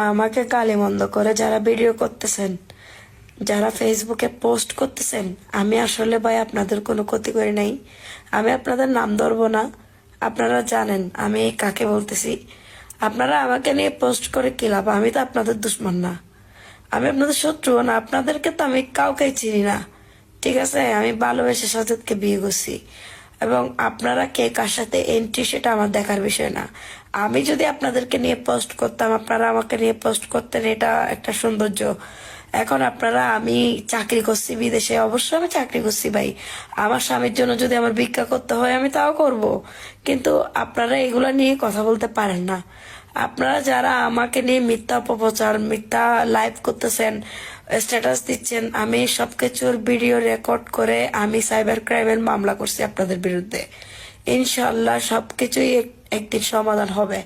আমাকে গালিমন্দ করে যারা ভিডিও করতেছেন, যারা ফেসবুকে পোস্ট করতেছেন, আমি আসলে ভাই আপনাদের কোনো ক্ষতি করি নাই। আমি আপনাদের নাম ধরবো না, আপনারা জানেন আমি কাকে বলতেছি। আপনারা আমাকে নিয়ে পোস্ট করে কি লাভ? আমি তো আপনাদের দুশ্মন না, আমি আপনাদের শত্রুও না, আপনাদেরকে তো আমি কাউকেই চিনি না। ঠিক আছে, আমি ভালোবেসে সাজাদকে বিয়ে করছি, এবং আপনারা কে কার সাথে এন্ট্রি সেটা আমার দেখার বিষয় না। আমি যদি আপনাদেরকে নিয়ে পোস্ট করতাম, আপনারা আমাকে নিয়ে পোস্ট করতেন, এটা একটা সৌন্দর্য। এখন আপনারা, আমি চাকরি করছি বিদেশে, অবশ্যই আমি চাকরি করছি ভাই, আমার স্বামীর জন্য যদি আমার ভিক্ষা করতে হয় আমি তাও করব, কিন্তু আপনারা এগুলা নিয়ে কথা বলতে পারেন না। আপনারা যারা আমাকে নিয়ে মিথ্যা অপপ্রচার, মিথ্যা লাইভ করতেছেন, স্ট্যাটাস দিচ্ছেন, আমি সবকিছুর ভিডিও রেকর্ড করে আমি সাইবার ক্রাইমের মামলা করছি আপনাদের বিরুদ্ধে। ইনশাল্লাহ সবকিছুই একদিন সমাধান হবে।